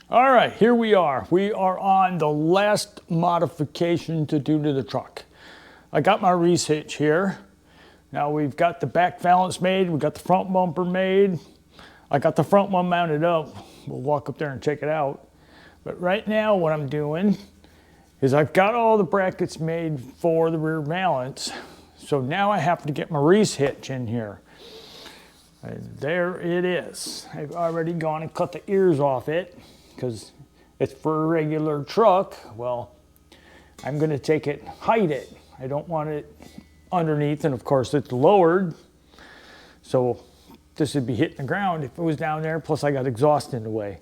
All right, here we are. We are on the last modification to do to the truck. I got my Reese Hitch here. Now we've got the back valance made, we've got the front bumper made. I got the front one mounted up. We'll walk up there and check it out. But right now what I'm doing is I've got all the brackets made for the rear valance. So now I have to get my Reese Hitch in here. And there it is. I've already gone and cut the ears off it because it's for a regular truck. Well, I'm gonna take it, hide it. I don't want it underneath, and of course it's lowered. So this would be hitting the ground if it was down there, plus I got exhaust in the way.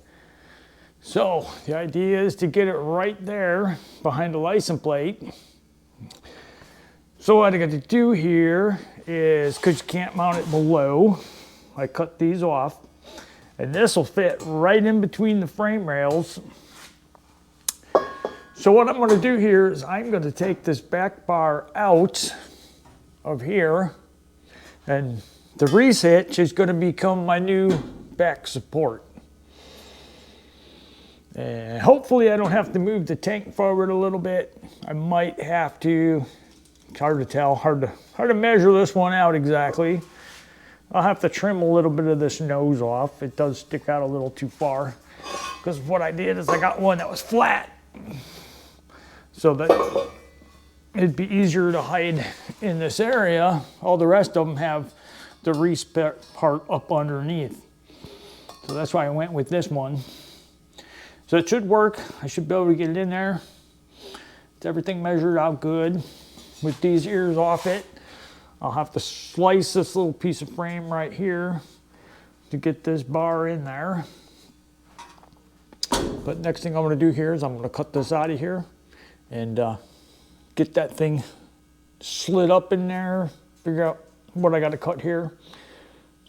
So the idea is to get it right there behind the license plate. So what I got to do here is, because you can't mount it below, I cut these off, and this will fit right in between the frame rails. So what I'm going to do here is I'm going to take this back bar out of here, and the Reese Hitch is going to become my new back support. And hopefully I don't have to move the tank forward a little bit. I might have to. It's hard to tell, hard to measure this one out exactly. I'll have to trim a little bit of this nose off. It does stick out a little too far. Because what I did is I got one that was flat. So that it'd be easier to hide in this area. All the rest of them have the Reese part up underneath. So that's why I went with this one. So it should work. I should be able to get it in there. It's everything measured out good. With these ears off it, I'll have to slice this little piece of frame right here to get this bar in there. But next thing I'm going to do here is I'm going to cut this out of here and get that thing slid up in there, figure out what I got to cut here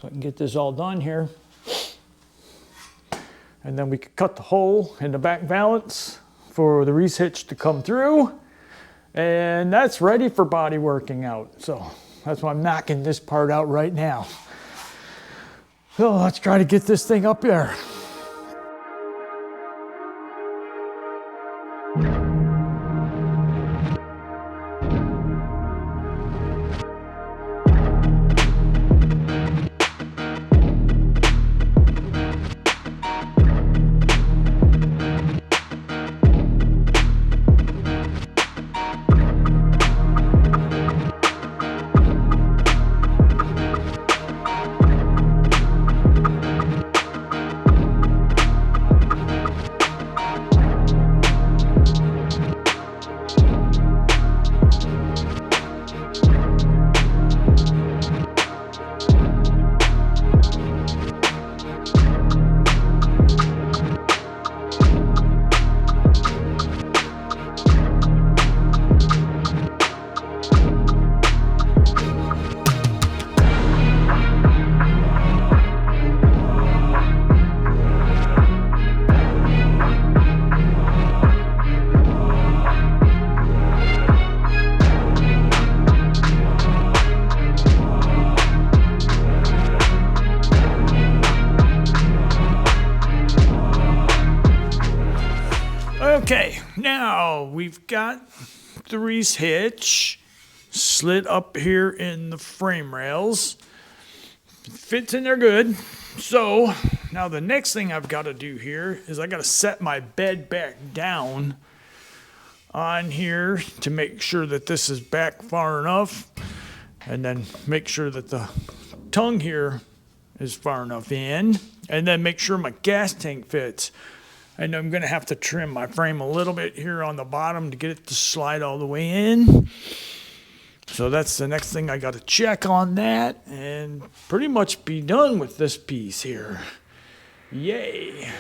so I can get this all done here. And then we can cut the hole in the back valance for the Reese Hitch to come through. And that's ready for body working out. So that's why I'm knocking this part out right now. So let's try to get this thing up there. Okay, now we've got the Reese Hitch slid up here in the frame rails. Fits in there good. So now the next thing I've got to do here is I got to set my bed back down on here to make sure that this is back far enough, and then make sure that the tongue here is far enough in, and then make sure my gas tank fits. And I'm going to have to trim my frame a little bit here on the bottom to get it to slide all the way in. So that's the next thing I got to check on that and pretty much be done with this piece here. Yay.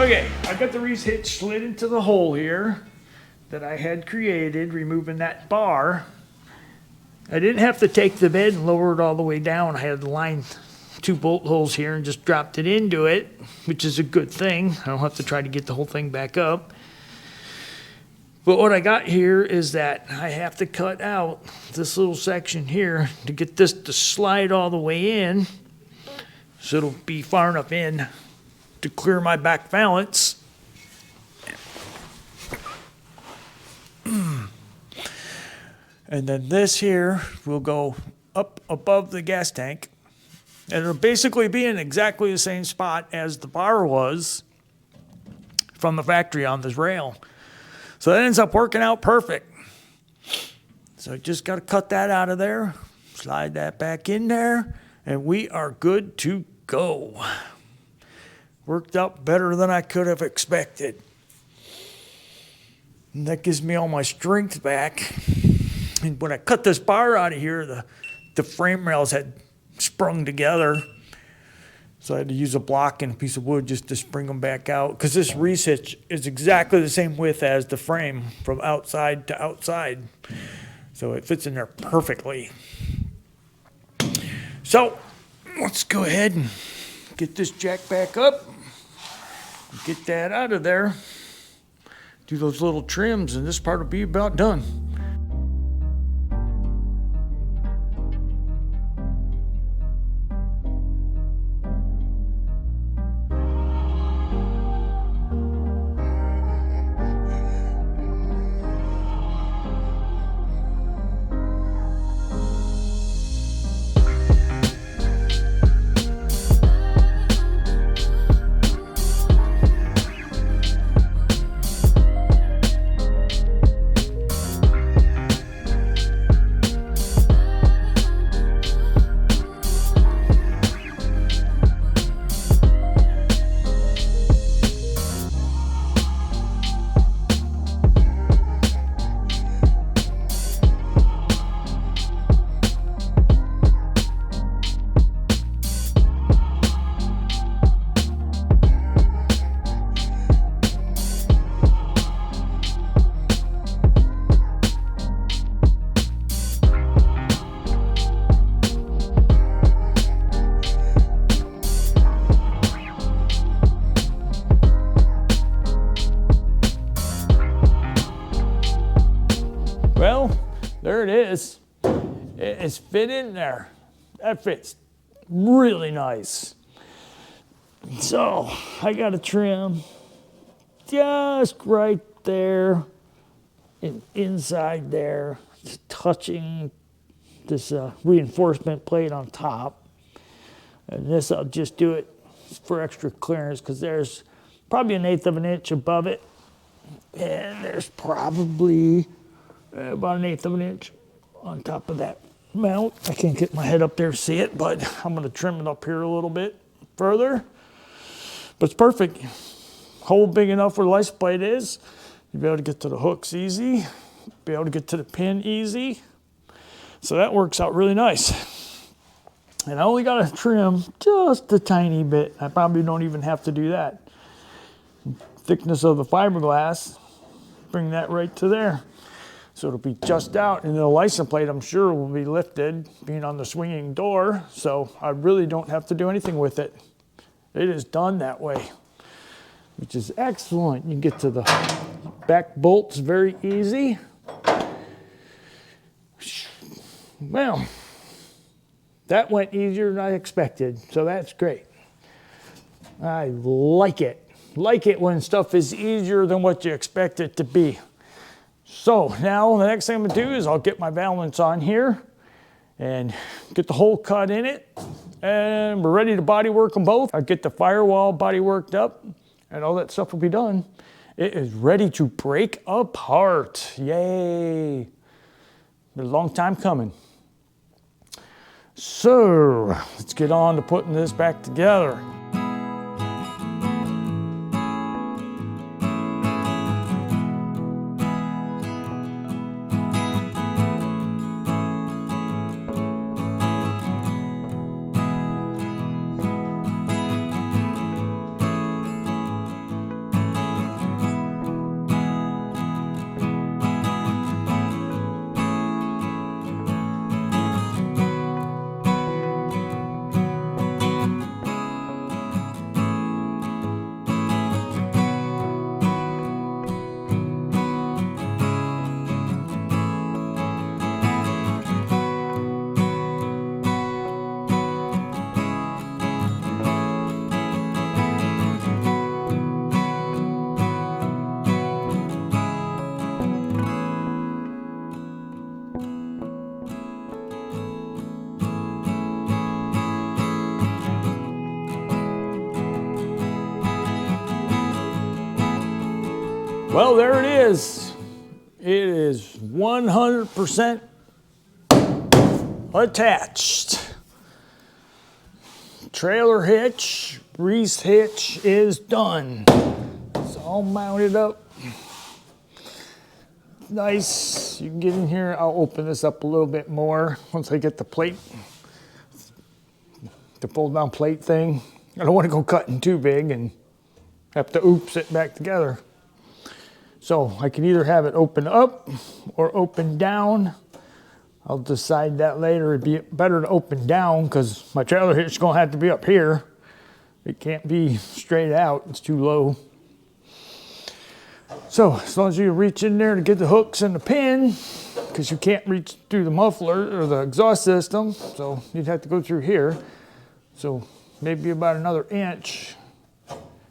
Okay, I got the Reese Hitch slid into the hole here that I had created, removing that bar. I didn't have to take the bed and lower it all the way down. I had lined 2 bolt holes here and just dropped it into it, which is a good thing. I don't have to try to get the whole thing back up. But what I got here is that I have to cut out this little section here to get this to slide all the way in, so it'll be far enough in to clear my back valance. And then this here will go up above the gas tank, and it'll basically be in exactly the same spot as the bar was from the factory on this rail. So that ends up working out perfect. So just got to cut that out of there, slide that back in there, and we are good to go. Worked out better than I could have expected. And that gives me all my strength back. And when I cut this bar out of here, the frame rails had sprung together. So I had to use a block and a piece of wood just to spring them back out. Because this Reese Hitch is exactly the same width as the frame from outside to outside. So it fits in there perfectly. So let's go ahead and get this jack back up. Get that out of there. Do those little trims, and this part will be about done. Well, there it is. It's fit in there. That fits really nice. So I got to trim just right there and inside there, just touching this reinforcement plate on top. And this, I'll just do it for extra clearance because there's probably 1/8 of an inch above it. And there's probably about 1/8 of an inch on top of that mount. I can't get my head up there to see it, but I'm going to trim it up here a little bit further. But it's perfect. Hole big enough where the license plate is. You'll be able to get to the hooks easy. Be able to get to the pin easy. So that works out really nice. And I only got to trim just a tiny bit. I probably don't even have to do that. Thickness of the fiberglass, bring that right to there. So it'll be just out, and the license plate, I'm sure, will be lifted, being on the swinging door, so I really don't have to do anything with it. It is done that way, which is excellent. You get to the back bolts very easy. Well, that went easier than I expected, so that's great. I like it. Like it when stuff is easier than what you expect it to be. So now the next thing I'm gonna do is I'll get my valance on here and get the hole cut in it, and we're ready to body work them both. I'll get the firewall body worked up and all that stuff will be done. It is ready to break apart. Yay. Been a long time coming. So let's get on to putting this back together. Well, there it is. It is 100% attached. Trailer hitch, Reese hitch is done. It's all mounted up. Nice. You can get in here. I'll open this up a little bit more once I get the plate, the fold down plate thing. I don't want to go cutting too big and have to oops it back together. So I can either have it open up or open down. I'll decide that later. It'd be better to open down because my trailer hitch is going to have to be up here. It can't be straight out. It's too low. So as long as you reach in there to get the hooks and the pin, because you can't reach through the muffler or the exhaust system, so you'd have to go through here. So maybe about another inch.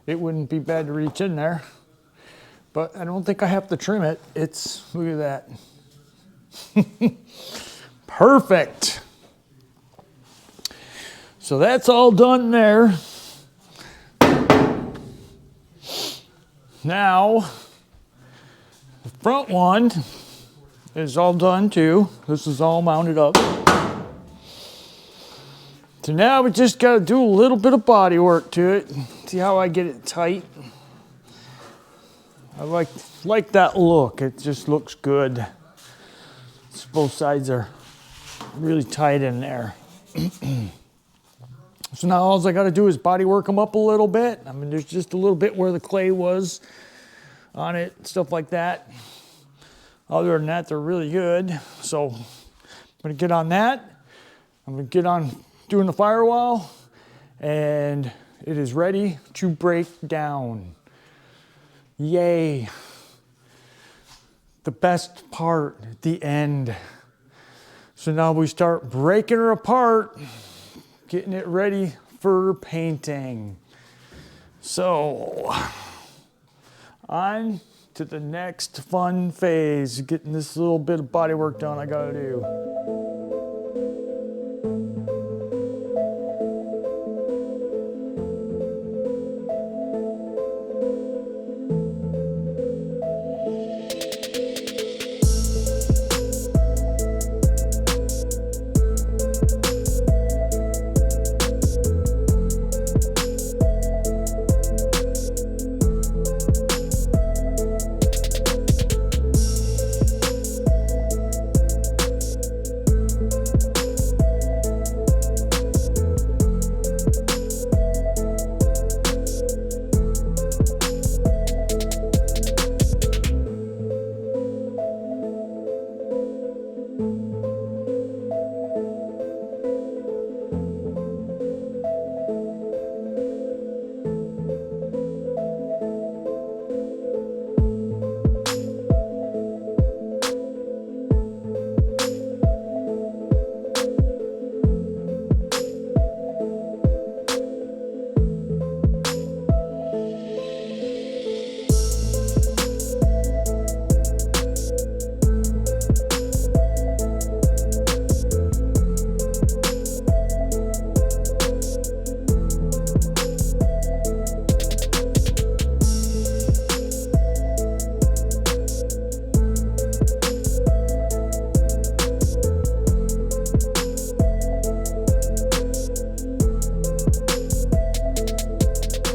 It wouldn't be bad to reach in there. But I don't think I have to trim it. It's, look at that. Perfect. So that's all done there. Now, the front one is all done too. This is all mounted up. So now we just got to do a little bit of body work to it. See how I get it tight. I like that look. It just looks good. So both sides are really tight in there. So now all I got to do is body work them up a little bit. I mean, there's just a little bit where the clay was on it, stuff like that. Other than that, they're really good. So I'm going to get on that. I'm going to get on doing the firewall, and it is ready to break down. Yay. The best part at the end. So now we start breaking her apart, getting it ready for painting. So on to the next fun phase, getting this little bit of body work done I gotta do.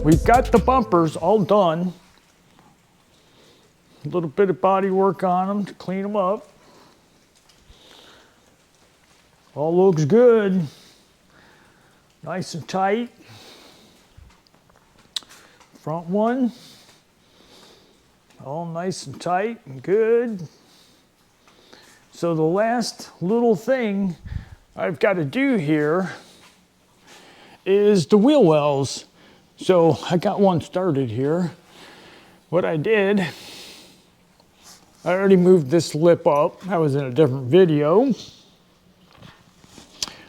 We've got the bumpers all done. A little bit of body work on them to clean them up. All looks good. Nice and tight. Front one. All nice and tight and good. So the last little thing I've got to do here is the wheel wells. So I got one started here. What I did, I already moved this lip up. That was in a different video.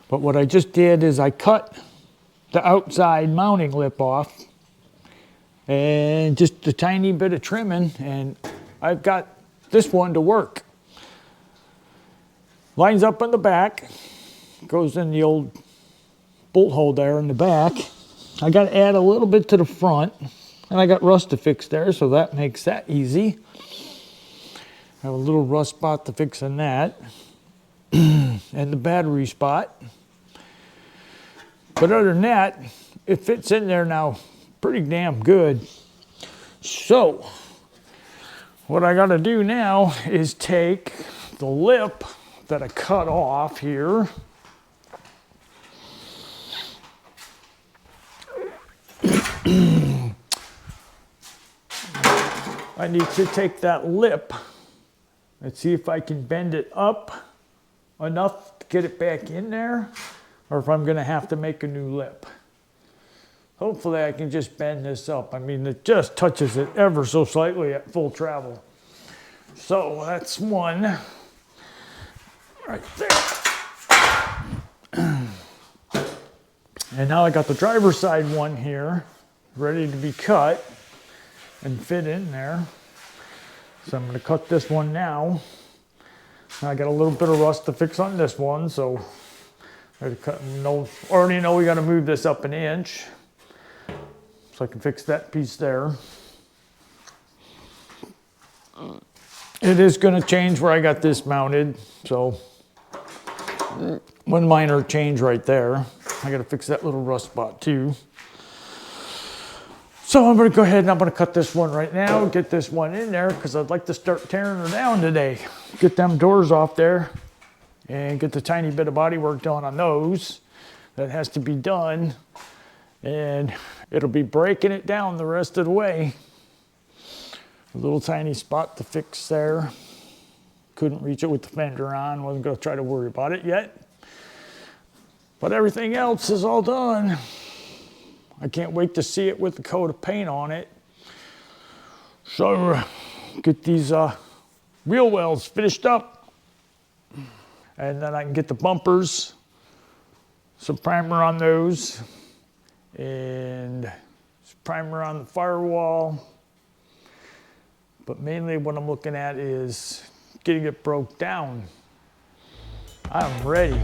But what I just did is I cut the outside mounting lip off and just a tiny bit of trimming, and I've got this one to work. Lines up on the back, goes in the old bolt hole there in the back. I got to add a little bit to the front, And I got rust to fix there, so that makes that easy. I have a little rust spot to fix on that. And the battery spot. But other than that, it fits in there now pretty damn good. So, what I gotta do now is take the lip that I cut off here. I need to take that lip and see if I can bend it up enough to get it back in there, or if I'm gonna have to make a new lip. Hopefully I can just bend this up. I mean, it just touches it ever so slightly at full travel. So that's one right there. And now I got the driver's side one here ready to be cut and fit in there. So I'm gonna cut this one now. I got a little bit of rust to fix on this one, so I already know we gotta move this up an inch. So I can fix that piece there. It is gonna change where I got this mounted, so one minor change right there. I gotta fix that little rust spot too. So I'm gonna go ahead and I'm gonna cut this one right now, get this one in there, because I'd like to start tearing her down today. Get them doors off there and get the tiny bit of body work done on those. That has to be done. And it'll be breaking it down the rest of the way. A little tiny spot to fix there. Couldn't reach it with the fender on, wasn't gonna try to worry about it yet. But everything else is all done. I can't wait to see it with the coat of paint on it. So get these wheel wells finished up. And then I can get the bumpers, some primer on those, and primer on the firewall. But mainly what I'm looking at is getting it broke down. I'm ready.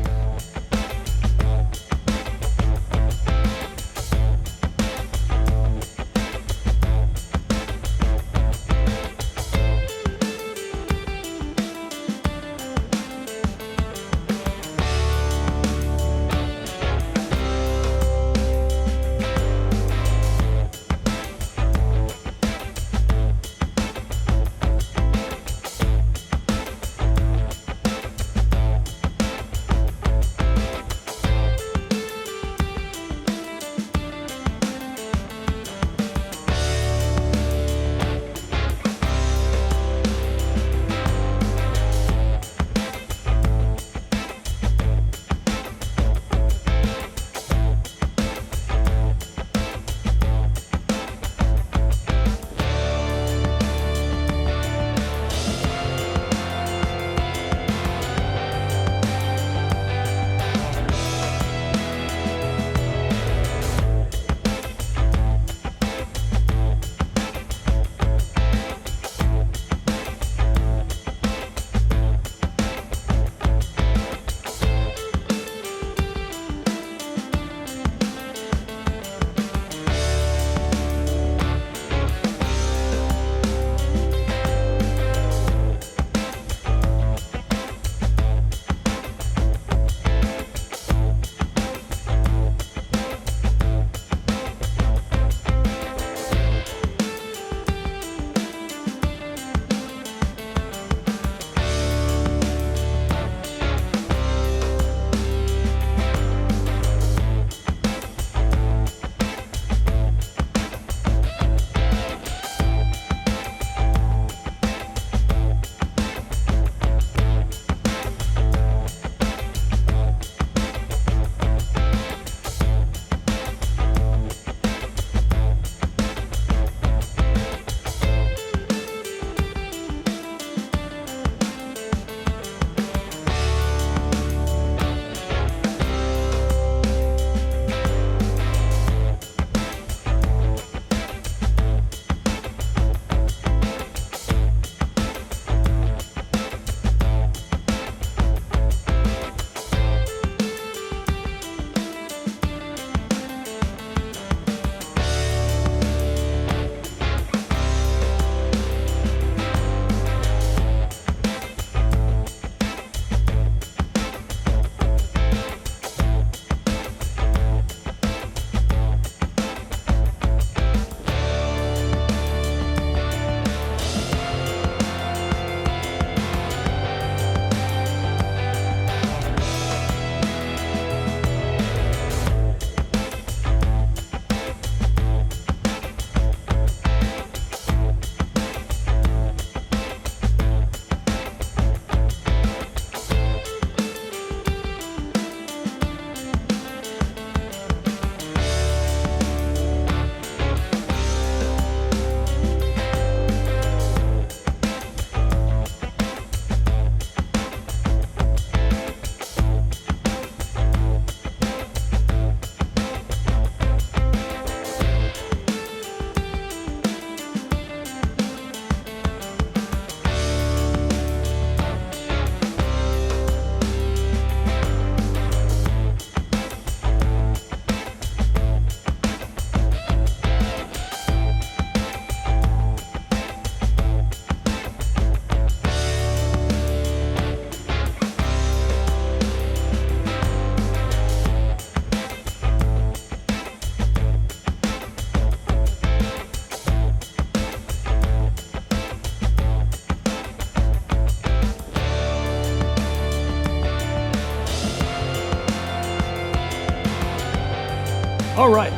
All right,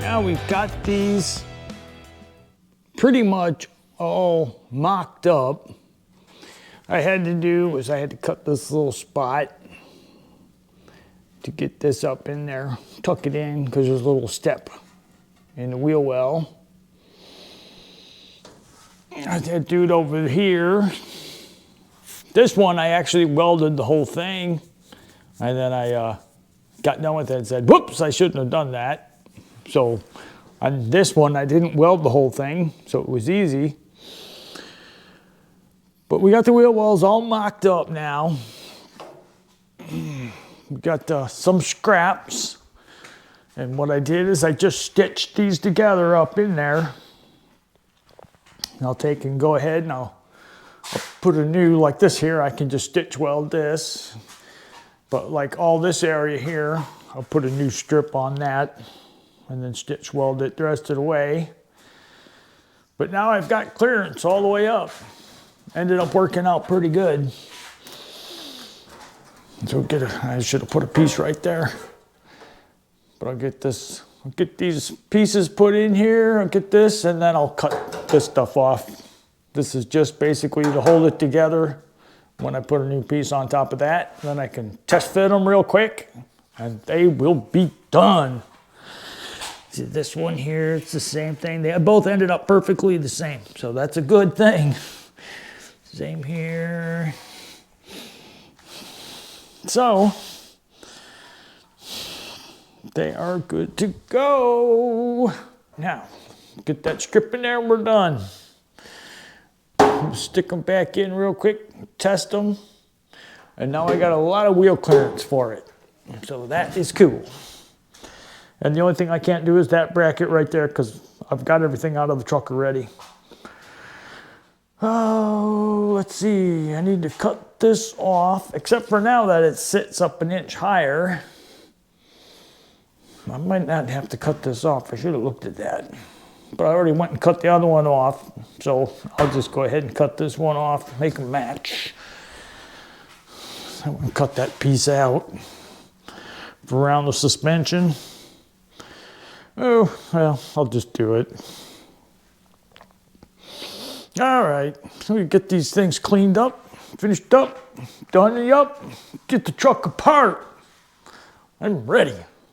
now we've got these pretty much all mocked up. I had to do was I had to cut this little spot to get this up in there, tuck it in because there's a little step in the wheel well. I had to do it over here. This one I actually welded the whole thing, and then I got done with it and said, whoops, I shouldn't have done that. So on this one I didn't weld the whole thing, so it was easy. But we got the wheel wells all mocked up now. We got some scraps, and what I did is I just stitched these together up in there. I'll take and go ahead and I'll put a new, like this here, I can just stitch weld this. But like all this area here, I'll put a new strip on that and then stitch weld it the rest of the way. But now I've got clearance all the way up. Ended up working out pretty good. So I should have put a piece right there. But I'll get these pieces put in here, I'll get this, and then I'll cut this stuff off. This is just basically to hold it together. When I put a new piece on top of that, then I can test fit them real quick, and they will be done. See this one here, it's the same thing. They both ended up perfectly the same, so that's a good thing. Same here. So, they are good to go. Now, get that strip in there and we're done. Stick them back in real quick, test them. And now I got a lot of wheel clearance for it. So that is cool. And the only thing I can't do is that bracket right there because I've got everything out of the truck already. Oh, let's see, I need to cut this off, except for now that it sits up an inch higher. I might not have to cut this off, I should have looked at that. But I already went and cut the other one off, so I'll just go ahead and cut this one off, make them match. I want to cut that piece out for around the suspension. Oh, well, I'll just do it. All right, so we get these things cleaned up, finished up, done up, get the truck apart. I'm ready.